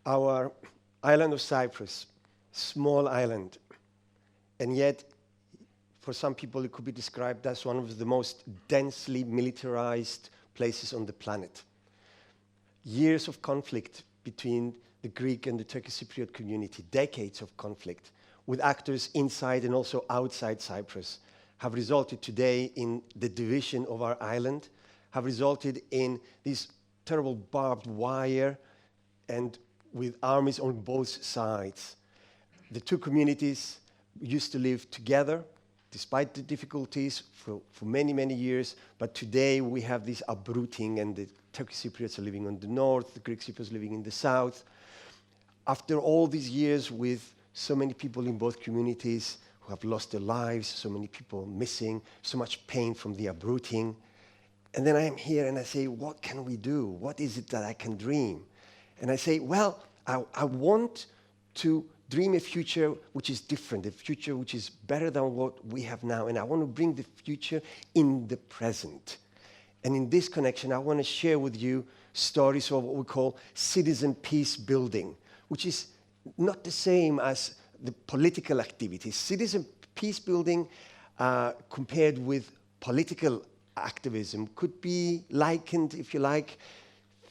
Our island of Cyprus, small island, and yet for some people it could be described as one of the most densely militarized places on the planet. Years of conflict between the Greek and the Turkish Cypriot community, decades of conflict with actors inside and also outside Cyprus, have resulted today in the division of our island, have resulted in this terrible barbed wire and with armies on both sides. The two communities used to live together despite the difficulties for many, many years, but today we have this uprooting, and the Turkish Cypriots are living on the north, the Greek Cypriots living in the south. After all these years with so many people in both communities who have lost their lives, so many people missing, so much pain from the uprooting, and then I am here and I say, what can we do? What is it that I can dream? And I say, well, I want to dream a future which is different, a future which is better than what we have now, and I want to bring the future in the present. And in this connection, I want to share with you stories of what we call citizen peace building, which is not the same as the political activities. Citizen peace building compared with political activism could be likened, if you like,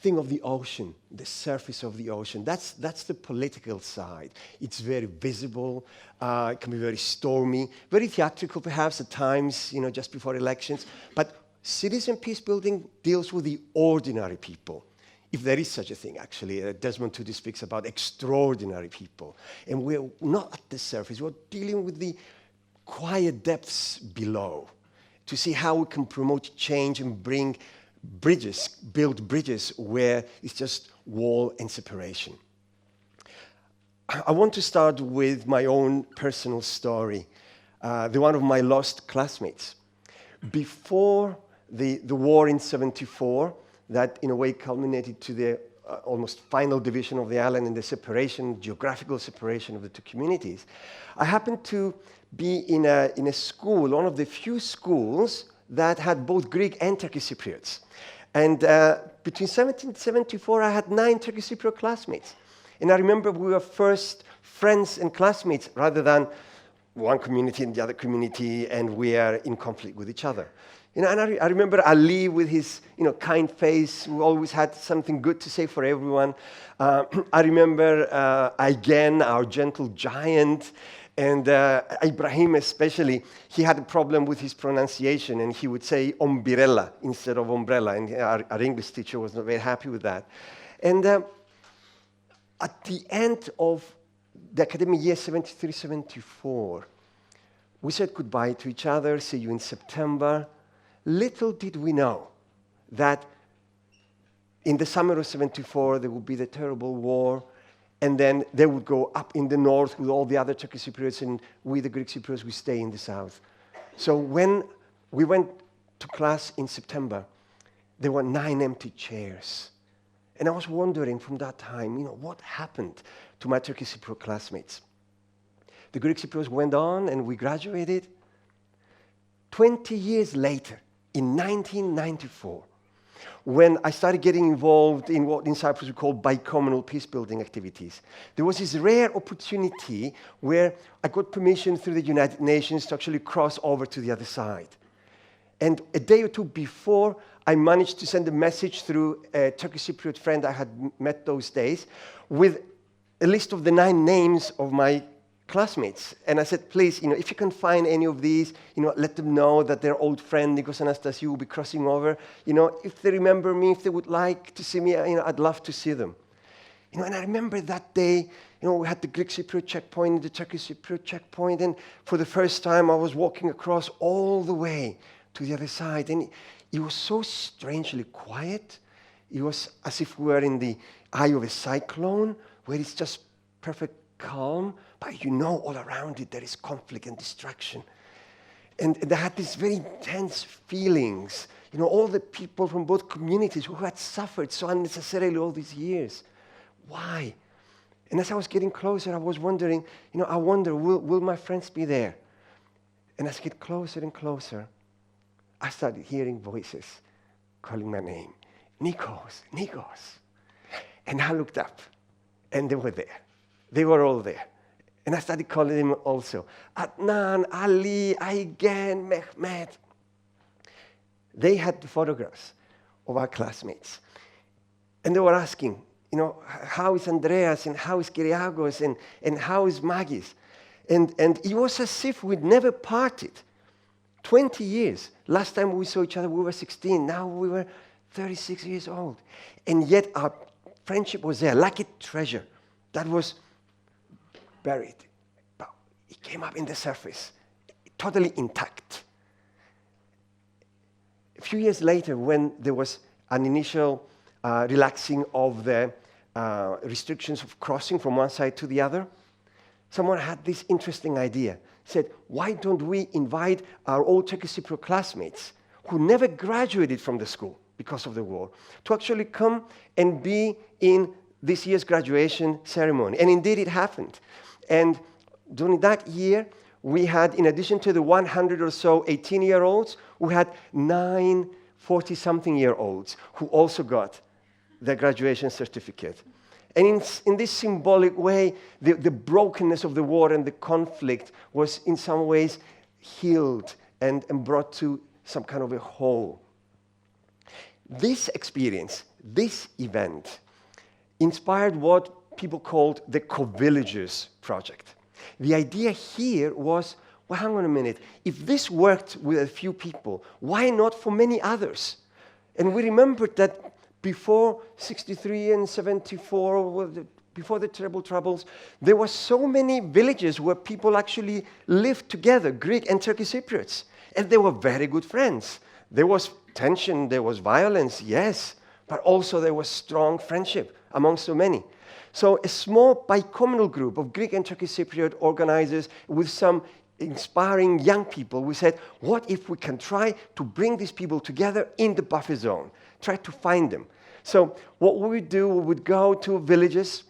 thing of the ocean, the surface of the ocean. That's the political side. It's very visible, it can be very stormy, very theatrical perhaps at times, just before elections. But citizen peace building deals with the ordinary people. If there is such a thing, actually. Desmond Tutu speaks about extraordinary people. And we're not at the surface, we're dealing with the quiet depths below to see how we can promote change and bring bridges, build bridges where it's just wall and separation. I want to start with my own personal story, the one of my lost classmates. Before the war in '74, that in a way culminated to the almost final division of the island and the separation, geographical separation of the two communities, I happened to be in a school, one of the few schools that had both Greek and Turkish Cypriots. And between 1774, I had 9 Turkish Cypriot classmates. And I remember we were first friends and classmates rather than one community and the other community, and we are in conflict with each other. And I remember Ali with his kind face, who always had something good to say for everyone. I remember Aigen, our gentle giant, and Ibrahim especially. He had a problem with his pronunciation, and he would say umbrella instead of umbrella, and our English teacher was not very happy with that. And at the end of the academic year 73-74, we said goodbye to each other, see you in September. Little did we know that in the summer of '74 there would be the terrible war, and then they would go up in the north with all the other Turkish Cypriots, and we, the Greek Cypriots, we stay in the south. So when we went to class in September, there were 9 empty chairs. And I was wondering from that time, what happened to my Turkish Cypriot classmates? The Greek Cypriots went on and we graduated. 20 years later, in 1994, when I started getting involved in what in Cyprus we call bi-communal peace-building activities, there was this rare opportunity where I got permission through the United Nations to actually cross over to the other side. And a day or two before, I managed to send a message through a Turkish Cypriot friend I had met those days with a list of the 9 names of my classmates. And I said, please, if you can find any of these, let them know that their old friend, Nicos Anastasiou, will be crossing over. If they remember me, if they would like to see me, I'd love to see them. And I remember that day, we had the Greek Cypriot checkpoint, the Turkish Cypriot checkpoint, and for the first time, I was walking across all the way to the other side. And it was so strangely quiet. It was as if we were in the eye of a cyclone, where it's just perfect calm, but all around it there is conflict and distraction. And they had these very intense feelings, all the people from both communities who had suffered so unnecessarily all these years. Why? And as I was getting closer, I was wondering, I wonder, will my friends be there? And as I get closer and closer, I started hearing voices calling my name. Nicos, Nicos. And I looked up, And they were there. They were all there. And I started calling them also. Adnan, Ali, Aigen, Mehmet. They had the photographs of our classmates. And they were asking, how is Andreas, and how is Kyriakos, and how is Magis? And it was as if we'd never parted. 20 years. Last time we saw each other, we were 16. Now we were 36 years old. And yet our friendship was there, like a treasure that was buried. But it came up in the surface, totally intact. A few years later, when there was an initial relaxing of the restrictions of crossing from one side to the other, someone had this interesting idea. Said, why don't we invite our old Turkish Cypriot classmates who never graduated from the school because of the war to actually come and be in this year's graduation ceremony. And indeed it happened. And during that year, we had, in addition to the 100 or so 18-year-olds, we had 9 40-something-year-olds who also got their graduation certificate. And in this symbolic way, the brokenness of the war and the conflict was in some ways healed and brought to some kind of a whole. This experience, this event, inspired what people called the Co-Villagers Project. The idea here was, well, hang on a minute, if this worked with a few people, why not for many others? And we remembered that before 63 and 74, before the terrible troubles, there were so many villages where people actually lived together, Greek and Turkish Cypriots, and they were very good friends. There was tension, there was violence, yes, but also there was strong friendship among so many. So a small bi-communal group of Greek and Turkish Cypriot organizers with some inspiring young people, we said, what if we can try to bring these people together in the buffer zone, try to find them. So what we would do, we would go to villages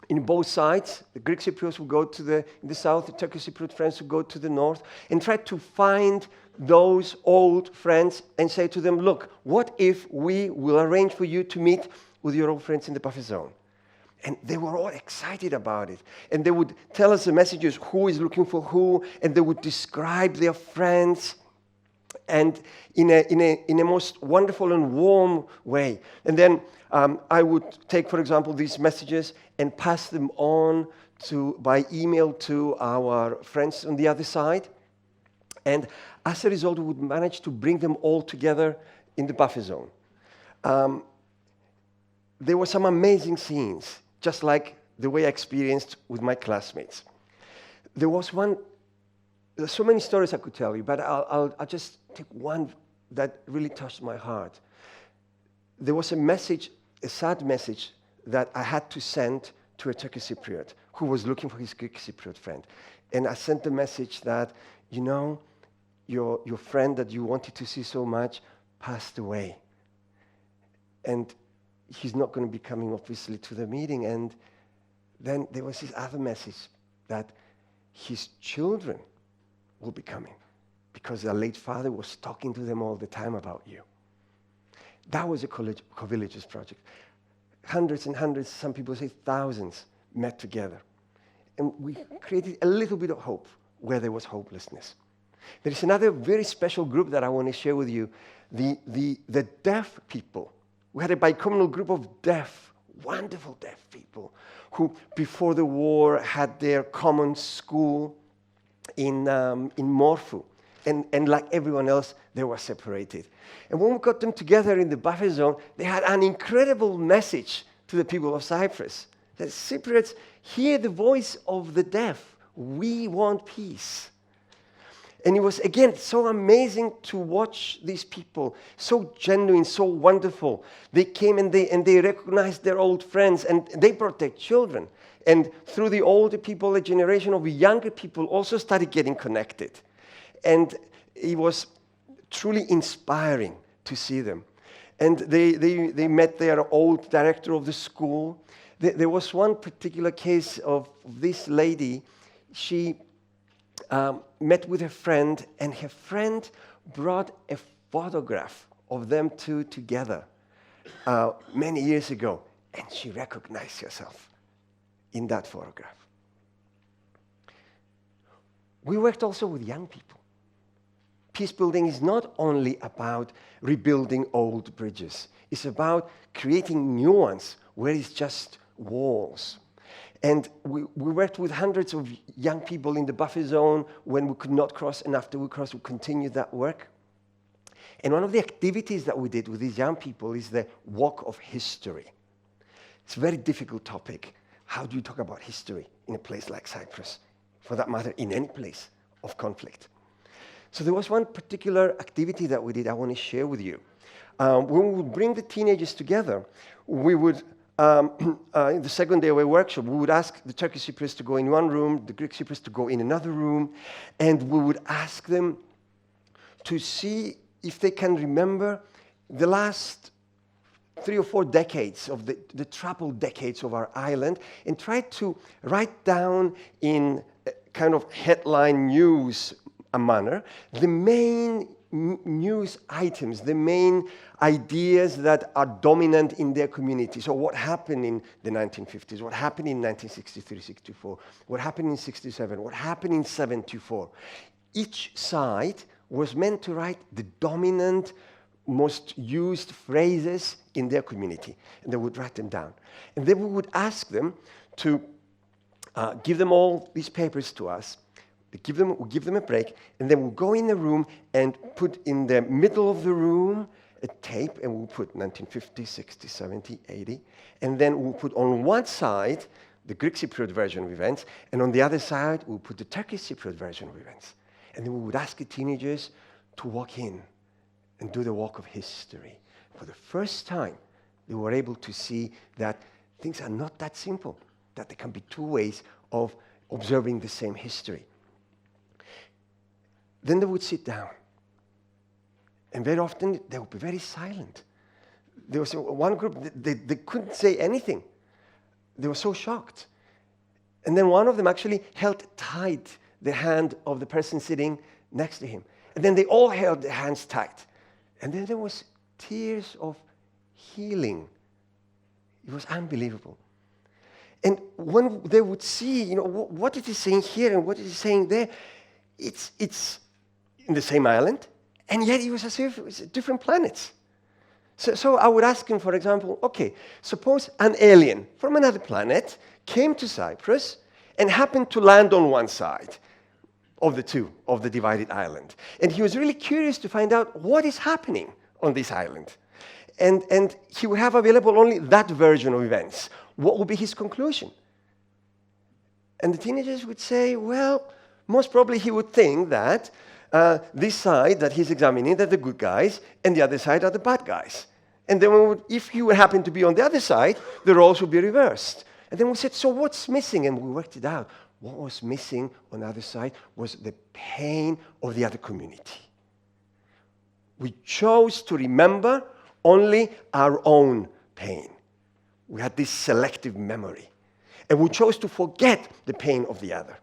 in both sides. The Greek Cypriots would go to in the south, the Turkish Cypriot friends would go to the north, and try to find those old friends and say to them, look, what if we will arrange for you to meet with your old friends in the buffer zone? And they were all excited about it. And they would tell us the messages, who is looking for who, and they would describe their friends, and in a most wonderful and warm way. And then I would take, for example, these messages and pass them on by email to our friends on the other side. And as a result, we would manage to bring them all together in the buffer zone. There were some amazing scenes, just like the way I experienced with my classmates. There's so many stories I could tell you, but I'll just take one that really touched my heart. There was a message, a sad message, that I had to send to a Turkish Cypriot who was looking for his Greek Cypriot friend. And I sent the message that, your friend that you wanted to see so much passed away. And he's not going to be coming, obviously, to the meeting. And then there was this other message that his children will be coming because their late father was talking to them all the time about you. That was a Co-Villagers project. Hundreds and hundreds, some people say thousands, met together. And we created a little bit of hope where there was hopelessness. There is another very special group that I want to share with you, the deaf people. We had a bi-communal group of wonderful deaf people who, before the war, had their common school in Morphu. And like everyone else, they were separated. And when we got them together in the buffer zone, they had an incredible message to the people of Cyprus. That Cypriots, hear the voice of the deaf. We want peace. And it was, again, so amazing to watch these people, so genuine, so wonderful. They came and they recognized their old friends, and they brought their children. And through the older people, a generation of younger people also started getting connected. And it was truly inspiring to see them. And they met their old director of the school. There was one particular case of this lady. She met with a friend, and her friend brought a photograph of them two together many years ago, and she recognized herself. in that photograph. We worked also with young people. Peace building is not only about rebuilding old bridges. It's about creating new ones where it's just walls. And we worked with hundreds of young people in the buffer zone when we could not cross, and after we crossed, we continued that work. And one of the activities that we did with these young people is the walk of history. It's a very difficult topic. How do you talk about history in a place like Cyprus? For that matter, in any place of conflict. So there was one particular activity that we did I want to share with you. When we would bring the teenagers together, we would, in the second day of our workshop, we would ask the Turkish Cypriots to go in one room, the Greek Cypriots to go in another room, and we would ask them to see if they can remember the last 3 or 4 decades of the troubled decades of our island, and try to write down in kind of headline news manner the main news items, the main ideas that are dominant in their community. So what happened in the 1950s, what happened in 1963-64, what happened in 67, what happened in 74. Each side was meant to write the dominant, most used phrases in their community, and they would write them down. And then we would ask them to give them all these papers to us. We'll give them a break, and then we'll go in the room and put in the middle of the room a tape, and we'll put 1950, 60, 70, 80, and then we'll put on one side the Greek Cypriot version of events, and on the other side we'll put the Turkish Cypriot version of events. And then we would ask the teenagers to walk in and do the walk of history. For the first time, they were able to see that things are not that simple, that there can be 2 ways of observing the same history. Then they would sit down. And very often, they would be very silent. There was one group, they couldn't say anything. They were so shocked. And then one of them actually held tight the hand of the person sitting next to him. And then they all held their hands tight. And then there was tears of healing. It was unbelievable. And when they would see, what is he saying here and what is he saying there, it's in the same island, and yet it was as if it was different planets. So I would ask him, for example, okay, suppose an alien from another planet came to Cyprus and happened to land on one side of the divided island. And he was really curious to find out what is happening on this island. And he would have available only that version of events. What would be his conclusion? And the teenagers would say, well, most probably he would think that this side that he's examining, they're the good guys, and the other side are the bad guys. And then if he would happen to be on the other side, the roles would be reversed. And then we said, so what's missing? And we worked it out. What was missing on the other side was the pain of the other community. We chose to remember only our own pain. We had this selective memory. And we chose to forget the pain of the other.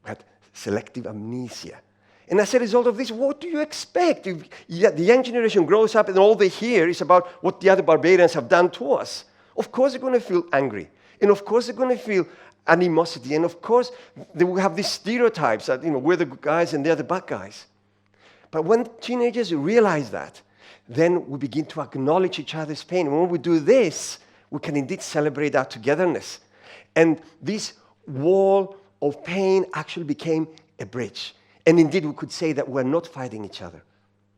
We had selective amnesia. And as a result of this, what do you expect? If the young generation grows up and all they hear is about what the other barbarians have done to us. Of course they're going to feel angry. And of course they're going to feel animosity. And of course they will have these stereotypes that, we're the good guys and they're the bad guys. But when teenagers realize that, then we begin to acknowledge each other's pain. And when we do this, we can indeed celebrate our togetherness. And this wall of pain actually became a bridge. And indeed, we could say that we're not fighting each other.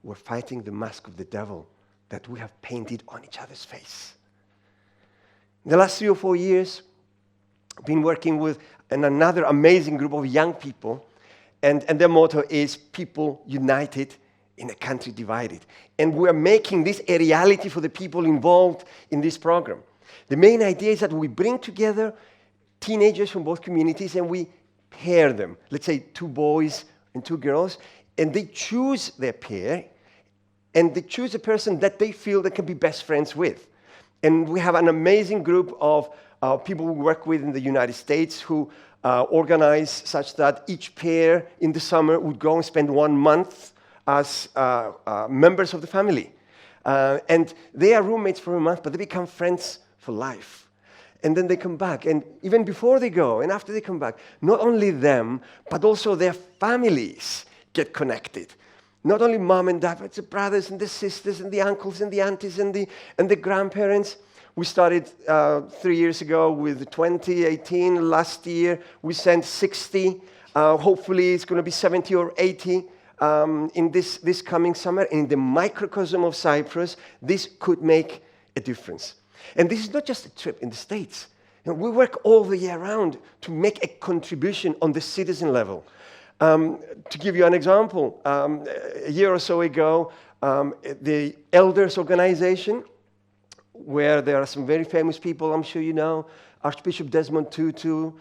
We're fighting the mask of the devil that we have painted on each other's face. In the last 3 or 4 years, I've been working with another amazing group of young people, and their motto is people united in a country divided. And we're making this a reality for the people involved in this program. The main idea is that we bring together teenagers from both communities and we pair them. Let's say 2 boys and 2 girls, and they choose their pair, and they choose a person that they feel they can be best friends with. And we have an amazing group of people we work with in the United States who organize such that each pair in the summer would go and spend 1 month as members of the family. And they are roommates for a month, but they become friends for life. and then they come back. And even before they go and after they come back, not only them, but also their families get connected. Not only mom and dad, but the brothers and the sisters and the uncles and the aunties and the grandparents. We started 3 years ago with 20, 18. Last year, we sent 60. Hopefully, it's going to be 70 or 80 in this coming summer. In the microcosm of Cyprus, this could make a difference. And this is not just a trip in the States. You know, we work all the year round to make a contribution on the citizen level. To give you an example, a year or so ago, the Elders Organization, where there are some very famous people, I'm sure you know, Archbishop Desmond Tutu,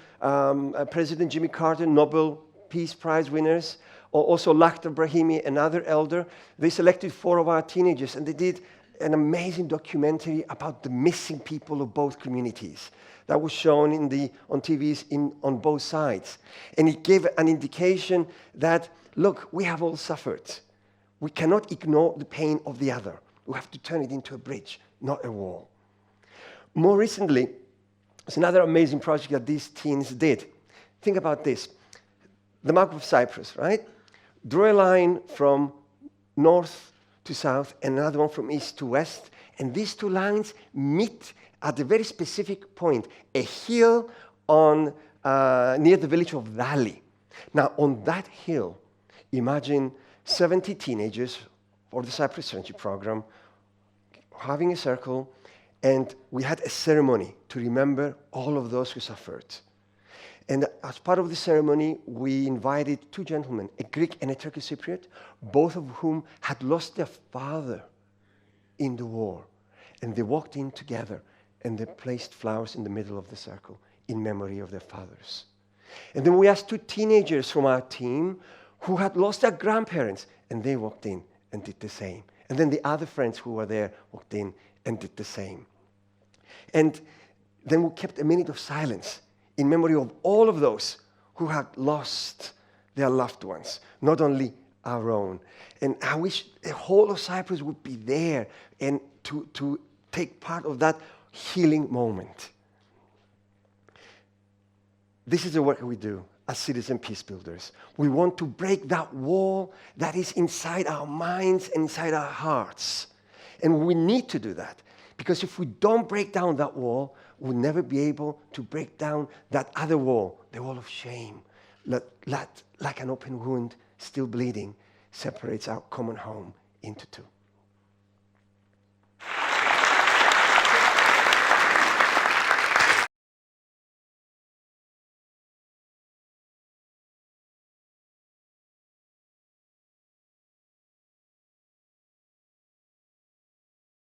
President Jimmy Carter, Nobel Peace Prize winners, or also Lakhdar Brahimi, another elder. They selected 4 of our teenagers, and they did an amazing documentary about the missing people of both communities. That was shown on TVs on both sides. And it gave an indication that, look, we have all suffered. We cannot ignore the pain of the other. We have to turn it into a bridge, not a wall. More recently, there's another amazing project that these teens did. Think about this. The map of Cyprus, right? Draw a line from north to south and another one from east to west. And these 2 lines meet at a very specific point, a hill near the village of Dali. Now, on that hill, imagine 70 teenagers for the Cyprus Friendship Programme having a circle, and we had a ceremony to remember all of those who suffered. And as part of the ceremony, we invited 2 gentlemen, a Greek and a Turkish Cypriot, both of whom had lost their father in the war. And they walked in together, and they placed flowers in the middle of the circle in memory of their fathers. And then we asked 2 teenagers from our team who had lost their grandparents, and they walked in and did the same. And then the other friends who were there walked in and did the same. And then we kept a minute of silence in memory of all of those who had lost their loved ones, not only our own. And I wish the whole of Cyprus would be there and to take part of that healing moment. This is the work we do as citizen peace builders. We want to break that wall that is inside our minds and inside our hearts. And we need to do that, because if we don't break down that wall, we'll never be able to break down that other wall, the wall of shame, that like an open wound, still bleeding, separates our common home into 2.